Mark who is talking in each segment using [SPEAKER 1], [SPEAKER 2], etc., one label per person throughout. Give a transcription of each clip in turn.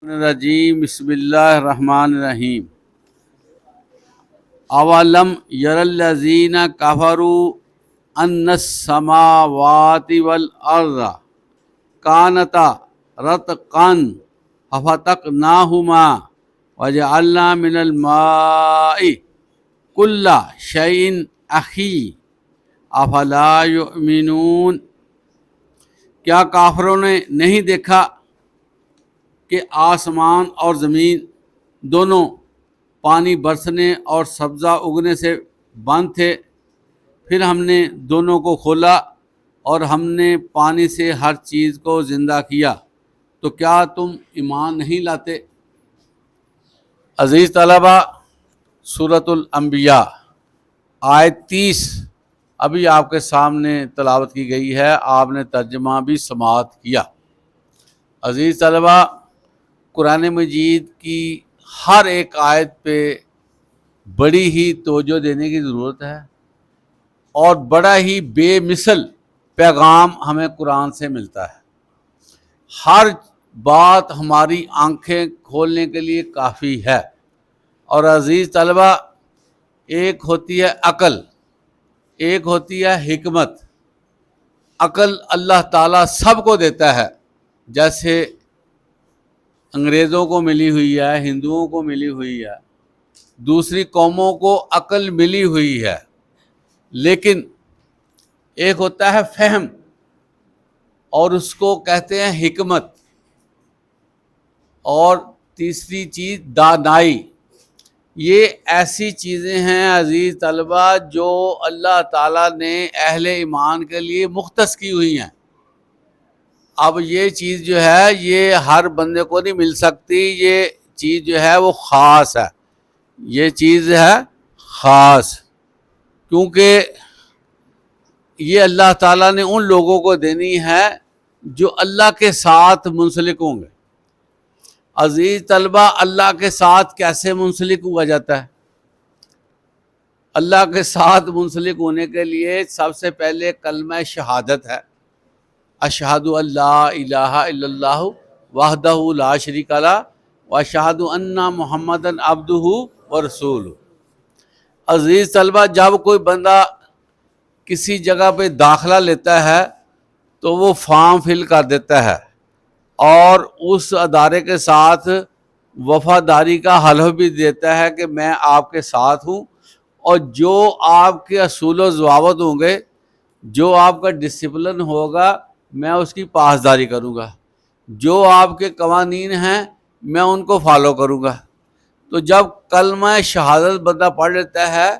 [SPEAKER 1] الرجیم بسم اللہ الرحمن الرحیم اولم یر الذین کفروا ان السماوات والارض کانتا رتقا ففتقناہما وجعلنا من الماء کل شیء حی افلا یؤمنون۔ کیا کافروں نے نہیں دیکھا کہ آسمان اور زمین دونوں پانی برسنے اور سبزہ اگنے سے بند تھے، پھر ہم نے دونوں کو کھولا اور ہم نے پانی سے ہر چیز کو زندہ کیا، تو کیا تم ایمان نہیں لاتے؟ عزیز طلبہ، سورۃ الانبیاء آیت 30 ابھی آپ کے سامنے تلاوت کی گئی ہے، آپ نے ترجمہ بھی سماعت کیا۔ عزیز طلبہ، قرآن مجید کی ہر ایک آیت پہ بڑی ہی توجہ دینے کی ضرورت ہے، اور بڑا ہی بے مثل پیغام ہمیں قرآن سے ملتا ہے۔ ہر بات ہماری آنکھیں کھولنے کے لیے کافی ہے۔ اور عزیز طلبہ، ایک ہوتی ہے عقل، ایک ہوتی ہے حکمت۔ عقل اللہ تعالیٰ سب کو دیتا ہے، جیسے انگریزوں کو ملی ہوئی ہے، ہندوؤں کو ملی ہوئی ہے، دوسری قوموں کو عقل ملی ہوئی ہے، لیکن ایک ہوتا ہے فہم، اور اس کو کہتے ہیں حکمت، اور تیسری چیز دانائی۔ یہ ایسی چیزیں ہیں عزیز طلبہ جو اللہ تعالیٰ نے اہل ایمان کے لیے مختص کی ہوئی ہیں۔ اب یہ چیز جو ہے یہ ہر بندے کو نہیں مل سکتی، یہ چیز جو ہے وہ خاص ہے، یہ چیز ہے خاص، کیونکہ یہ اللہ تعالیٰ نے ان لوگوں کو دینی ہے جو اللہ کے ساتھ منسلک ہوں گے۔ عزیز طلبہ، اللہ کے ساتھ کیسے منسلک ہوا جاتا ہے؟ اللہ کے ساتھ منسلک ہونے کے لیے سب سے پہلے کلمہ شہادت ہے، اشہد ان لا الہ الا اللہ وحدہ لا شریک لہ واشہد ان محمدا عبدہ ورسولہ۔ عزیز طلبہ، جب کوئی بندہ کسی جگہ پہ داخلہ لیتا ہے تو وہ فارم فل کر دیتا ہے، اور اس ادارے کے ساتھ وفاداری کا حلف بھی دیتا ہے کہ میں آپ کے ساتھ ہوں، اور جو آپ کے اصول و ضوابط ہوں گے، جو آپ کا ڈسپلن ہوگا، میں اس کی پاسداری کروں گا، جو آپ کے قوانین ہیں میں ان کو فالو کروں گا۔ تو جب کلمہ شہادت بندہ پڑھ لیتا ہے،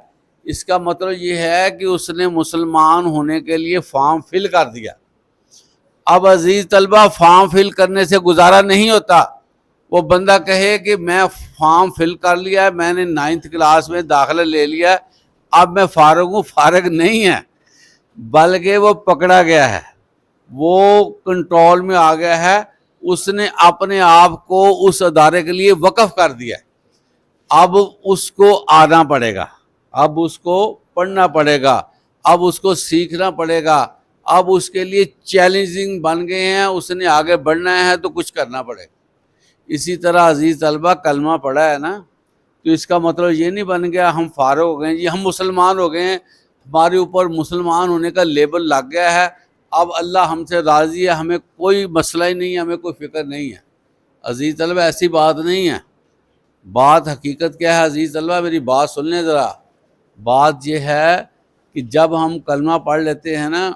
[SPEAKER 1] اس کا مطلب یہ ہے کہ اس نے مسلمان ہونے کے لیے فارم فل کر دیا۔ اب عزیز طلبہ، فارم فل کرنے سے گزارا نہیں ہوتا۔ وہ بندہ کہے کہ میں فارم فل کر لیا ہے، میں نے 9th کلاس میں داخلہ لے لیا، اب میں فارغ ہوں، فارغ نہیں ہے، بلکہ وہ پکڑا گیا ہے، وہ کنٹرول میں آ گیا ہے، اس نے اپنے آپ کو اس ادارے کے لیے وقف کر دیا ہے۔ اب اس کو آنا پڑے گا، اب اس کو پڑھنا پڑے گا، اب اس کو سیکھنا پڑے گا، اب اس کے لیے چیلنجنگ بن گئے ہیں، اس نے آگے بڑھنا ہے تو کچھ کرنا پڑے گا۔ اسی طرح عزیز طلبہ، کلمہ پڑھا ہے نا، تو اس کا مطلب یہ نہیں بن گیا ہم فارغ ہو گئے جی، ہم مسلمان ہو گئے ہیں، ہمارے اوپر مسلمان ہونے کا لیبل لگ گیا ہے، اب اللہ ہم سے راضی ہے، ہمیں کوئی مسئلہ ہی نہیں ہے، ہمیں کوئی فکر نہیں ہے۔ عزیز طلبہ، ایسی بات نہیں ہے۔ بات حقیقت کیا ہے عزیز طلبہ؟ میری بات سن لیں ذرا۔ بات یہ ہے کہ جب ہم کلمہ پڑھ لیتے ہیں نا،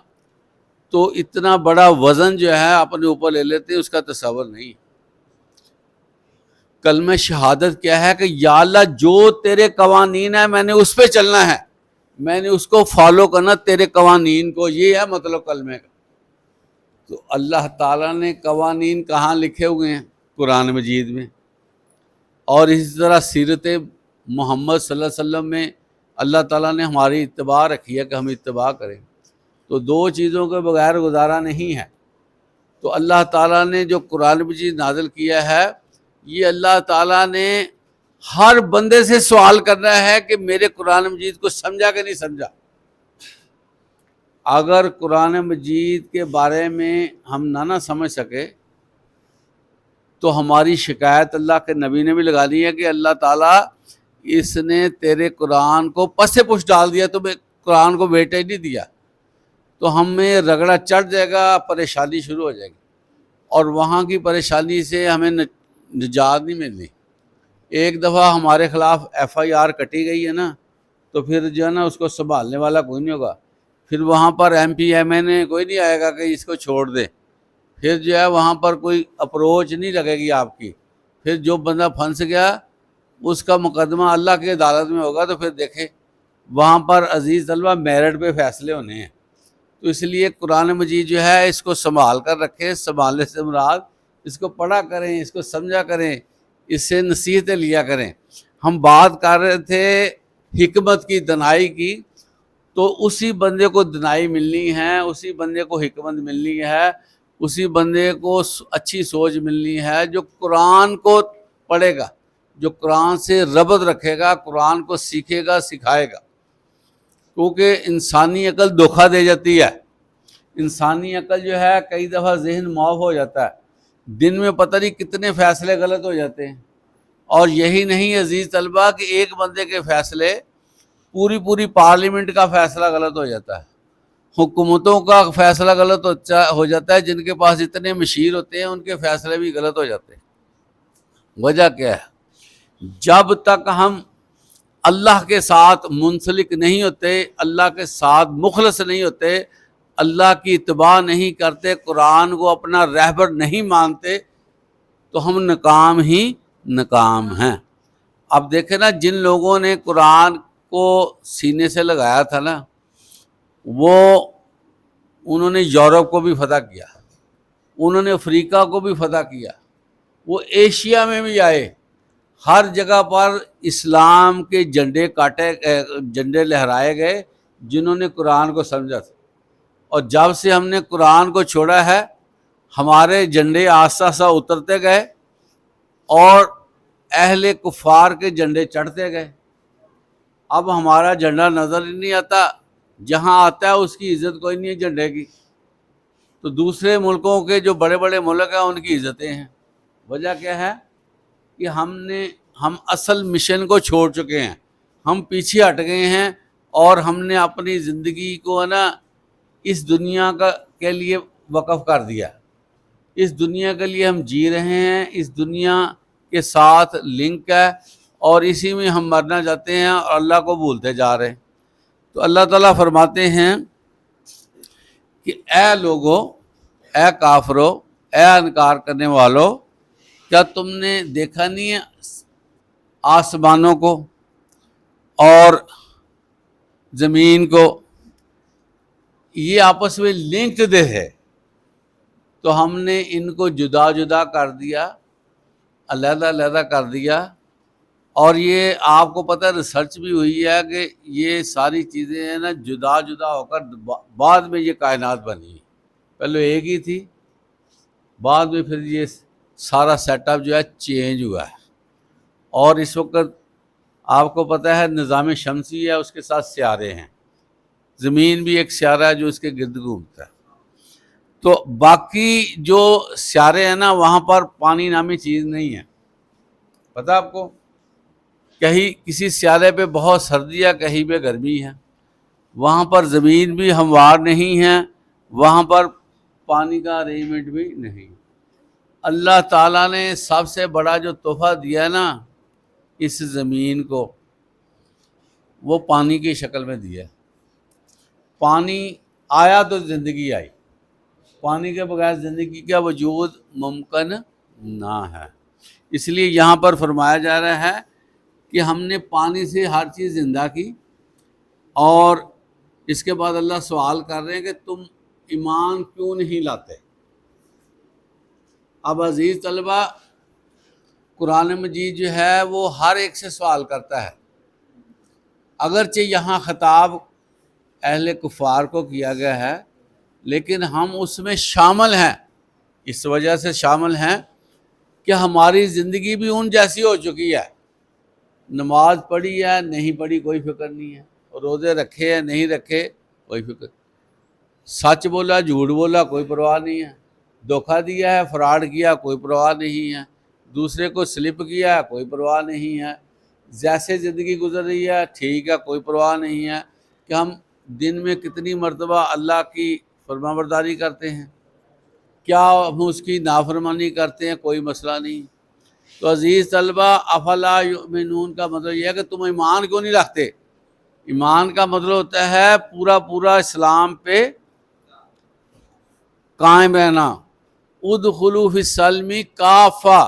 [SPEAKER 1] تو اتنا بڑا وزن جو ہے اپنے اوپر لے لیتے ہیں، اس کا تصور نہیں۔ کلمہ شہادت کیا ہے کہ یا اللہ، جو تیرے قوانین ہیں میں نے اس پہ چلنا ہے، میں نے اس کو فالو کرنا، تیرے قوانین کو، یہ ہے مطلب کلمے کا۔ تو اللہ تعالیٰ نے قوانین کہاں لکھے ہوئے ہیں؟ قرآن مجید میں۔ اور اسی طرح سیرت محمد صلی اللہ علیہ وسلم میں اللہ تعالیٰ نے ہماری اتباع رکھی ہے کہ ہم اتباع کریں۔ تو دو چیزوں کے بغیر گزارا نہیں ہے۔ تو اللہ تعالیٰ نے جو قرآن مجید نازل کیا ہے، یہ اللہ تعالیٰ نے ہر بندے سے سوال کرنا ہے کہ میرے قرآن مجید کو سمجھا کہ نہیں سمجھا۔ اگر قرآن مجید کے بارے میں ہم نہ سمجھ سکے تو ہماری شکایت اللہ کے نبی نے بھی لگانی ہے کہ اللہ تعالیٰ اس نے تیرے قرآن کو پس پش ڈال دیا، تمہیں قرآن کو بیٹا ہی نہیں دیا، تو ہمیں رگڑا چڑھ جائے گا، پریشانی شروع ہو جائے گی، اور وہاں کی پریشانی سے ہمیں نجات نہیں ملنی۔ ایک دفعہ ہمارے خلاف ایف آئی آر کٹی گئی ہے نا، تو پھر جو ہے نا اس کو سنبھالنے والا کوئی نہیں ہوگا، پھر وہاں پر ایم پی ایم این اے کوئی نہیں آئے گا کہ اس کو چھوڑ دے، پھر جو ہے وہاں پر کوئی اپروچ نہیں لگے گی آپ کی، پھر جو بندہ پھنس گیا اس کا مقدمہ اللہ کی عدالت میں ہوگا، تو پھر دیکھیں وہاں پر عزیز طلبہ میرٹ پہ فیصلے ہونے ہیں۔ تو اس لیے قرآن مجید جو ہے اس کو سنبھال کر رکھیں، سنبھالنے سے مراد اس کو پڑھا کریں، اس کو سمجھا کریں، اس سے نصیحتیں لیا کریں۔ ہم بات کر رہے تھے حکمت کی، دنائی کی، تو اسی بندے کو دنائی ملنی ہے، اسی بندے کو حکمت ملنی ہے، اسی بندے کو اچھی سوچ ملنی ہے جو قرآن کو پڑھے گا، جو قرآن سے ربط رکھے گا، قرآن کو سیکھے گا، سکھائے گا۔ کیونکہ انسانی عقل دھوکہ دے جاتی ہے، انسانی عقل جو ہے کئی دفعہ ذہن معاف ہو جاتا ہے، دن میں پتہ نہیں کتنے فیصلے غلط ہو جاتے ہیں، اور یہی نہیں عزیز طلبہ کہ ایک بندے کے فیصلے پوری پارلیمنٹ کا فیصلہ غلط ہو جاتا ہے، حکومتوں کا فیصلہ غلط ہو جاتا ہے، جن کے پاس اتنے مشیر ہوتے ہیں ان کے فیصلے بھی غلط ہو جاتے ہیں۔ وجہ کیا ہے؟ جب تک ہم اللہ کے ساتھ منسلک نہیں ہوتے، اللہ کے ساتھ مخلص نہیں ہوتے، اللہ کی اتباع نہیں کرتے، قرآن کو اپنا رہبر نہیں مانتے، تو ہم ناکام ہی ناکام ہیں۔ اب دیکھیں نا، جن لوگوں نے قرآن کو سینے سے لگایا تھا نا، انہوں نے یورپ کو بھی فتح کیا، انہوں نے افریقہ کو بھی فتح کیا، وہ ایشیا میں بھی آئے، ہر جگہ پر اسلام کے جھنڈے لہرائے گئے جنہوں نے قرآن کو سمجھا تھا، اور جب سے ہم نے قرآن کو چھوڑا ہے ہمارے جھنڈے آہستہ آہستہ اترتے گئے اور اہل کفار کے جھنڈے چڑھتے گئے۔ اب ہمارا جھنڈا نظر ہی نہیں آتا، جہاں آتا ہے اس کی عزت کوئی نہیں ہے جھنڈے کی، تو دوسرے ملکوں کے جو بڑے بڑے ملک ہیں ان کی عزتیں ہیں۔ وجہ کیا ہے؟ کہ ہم اصل مشن کو چھوڑ چکے ہیں، ہم پیچھے ہٹ گئے ہیں، اور ہم نے اپنی زندگی کو نا اس دنیا کے لیے وقف کر دیا، اس دنیا کے لیے ہم جی رہے ہیں، اس دنیا کے ساتھ لنک ہے، اور اسی میں ہم مرنا چاہتے ہیں اور اللہ کو بھولتے جا رہے ہیں۔ تو اللہ تعالیٰ فرماتے ہیں کہ اے لوگو، اے کافرو، اے انکار کرنے والو، کیا تم نے دیکھا نہیں ہے آسمانوں کو اور زمین کو؟ یہ آپس میں لنکڈ ہے، تو ہم نے ان کو جدا جدا کر دیا، علیحدہ علیحدہ کر دیا، اور یہ آپ کو پتہ ریسرچ بھی ہوئی ہے کہ یہ ساری چیزیں ہیں نا جدا جدا ہو کر بعد میں یہ کائنات بنی، پہلے ایک ہی تھی، بعد میں پھر یہ سارا سیٹ اپ جو ہے چینج ہوا ہے، اور اس وقت آپ کو پتہ ہے نظام شمسی ہے، اس کے ساتھ سیارے ہیں، زمین بھی ایک سیارہ ہے جو اس کے گرد گھومتا ہے، تو باقی جو سیارے ہیں نا وہاں پر پانی نامی چیز نہیں ہے، پتہ آپ کو؟ کہیں کسی سیارے پہ بہت سردی ہے، کہیں پہ گرمی ہے، وہاں پر زمین بھی ہموار نہیں ہے، وہاں پر پانی کا ارینجمنٹ بھی نہیں۔ اللہ تعالیٰ نے سب سے بڑا جو تحفہ دیا نا اس زمین کو، وہ پانی کی شکل میں دیا۔ پانی آیا تو زندگی آئی، پانی کے بغیر زندگی کا وجود ممکن نہ ہے۔ اس لیے یہاں پر فرمایا جا رہا ہے کہ ہم نے پانی سے ہر چیز زندہ کی، اور اس کے بعد اللہ سوال کر رہے ہیں کہ تم ایمان کیوں نہیں لاتے؟ اب عزیز طلبہ، قرآن مجید جو ہے وہ ہر ایک سے سوال کرتا ہے، اگرچہ یہاں خطاب اہل کفار کو کیا گیا ہے، لیکن ہم اس میں شامل ہیں، اس وجہ سے شامل ہیں کہ ہماری زندگی بھی ان جیسی ہو چکی ہے، نماز پڑھی ہے نہیں پڑھی کوئی فکر نہیں ہے، روزے رکھے ہیں نہیں رکھے کوئی فکر، سچ بولا جھوٹ بولا کوئی پرواہ نہیں ہے، دھوکہ دیا ہے فراڈ کیا کوئی پرواہ نہیں ہے، دوسرے کو سلپ کیا کوئی پرواہ نہیں ہے، جیسے زندگی گزر رہی ہے ٹھیک ہے، کوئی پرواہ نہیں ہے کہ ہم دن میں کتنی مرتبہ اللہ کی فرمانبرداری کرتے ہیں، کیا ہم اس کی نافرمانی کرتے ہیں، کوئی مسئلہ نہیں۔ تو عزیز طلبہ، افلا یؤمنون کا مطلب یہ ہے کہ تم ایمان کیوں نہیں رکھتے؟ ایمان کا مطلب ہوتا ہے پورا اسلام پہ قائم رہنا۔ ادخلوا فی السلم کافہ،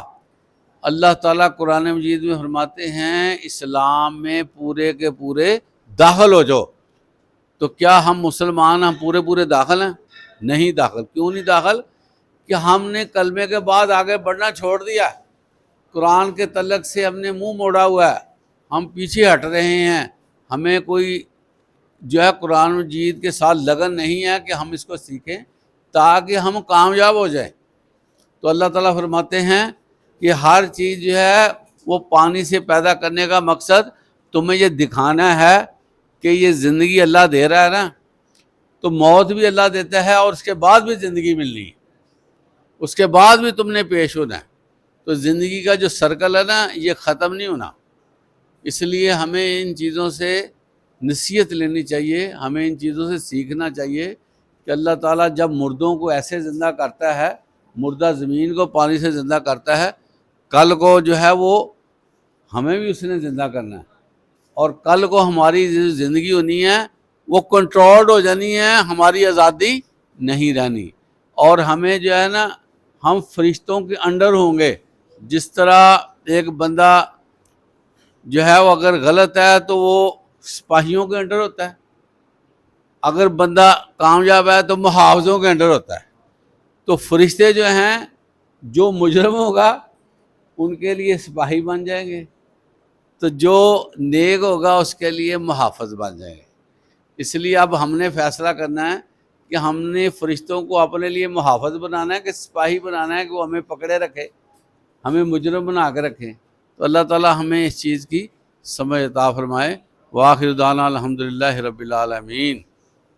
[SPEAKER 1] اللہ تعالیٰ قرآن مجید میں فرماتے ہیں اسلام میں پورے کے پورے داخل ہو جاؤ۔ تو کیا ہم مسلمان ہم پورے داخل ہیں؟ نہیں داخل۔ کیوں نہیں داخل؟ کہ ہم نے کلمے کے بعد آگے بڑھنا چھوڑ دیا، قرآن کے تعلق سے ہم نے منہ موڑا ہوا ہے، ہم پیچھے ہٹ رہے ہیں، ہمیں کوئی جو ہے قرآن مجید کے ساتھ لگن نہیں ہے کہ ہم اس کو سیکھیں تاکہ ہم کامیاب ہو جائیں۔ تو اللہ تعالیٰ فرماتے ہیں کہ ہر چیز جو ہے وہ پانی سے پیدا کرنے کا مقصد تمہیں یہ دکھانا ہے کہ یہ زندگی اللہ دے رہا ہے نا، تو موت بھی اللہ دیتا ہے اور اس کے بعد بھی زندگی ملنی ہے، اس کے بعد بھی تم نے پیش ہونا ہے۔ تو زندگی کا جو سرکل ہے نا یہ ختم نہیں ہونا، اس لیے ہمیں ان چیزوں سے نصیحت لینی چاہیے، ہمیں ان چیزوں سے سیکھنا چاہیے کہ اللہ تعالیٰ جب مردوں کو ایسے زندہ کرتا ہے، مردہ زمین کو پانی سے زندہ کرتا ہے، کل کو جو ہے وہ ہمیں بھی اس نے زندہ کرنا ہے، اور کل کو ہماری زندگی ہونی ہے وہ کنٹرولڈ ہو جانی ہے، ہماری آزادی نہیں رہنی، اور ہمیں جو ہے نا ہم فرشتوں کے انڈر ہوں گے۔ جس طرح ایک بندہ جو ہے وہ اگر غلط ہے تو وہ سپاہیوں کے انڈر ہوتا ہے، اگر بندہ کامیاب ہے تو محافظوں کے انڈر ہوتا ہے۔ تو فرشتے جو ہیں جو مجرم ہوگا ان کے لیے سپاہی بن جائیں گے، تو جو نیک ہوگا اس کے لیے محافظ بن جائیں گے۔ اس لیے اب ہم نے فیصلہ کرنا ہے کہ ہم نے فرشتوں کو اپنے لیے محافظ بنانا ہے کہ سپاہی بنانا ہے کہ وہ ہمیں پکڑے رکھے، ہمیں مجرم بنا کے رکھیں۔ تو اللہ تعالیٰ ہمیں اس چیز کی سمجھ عطا فرمائے۔ وآخر دعوانا الحمدللہ رب العالمین۔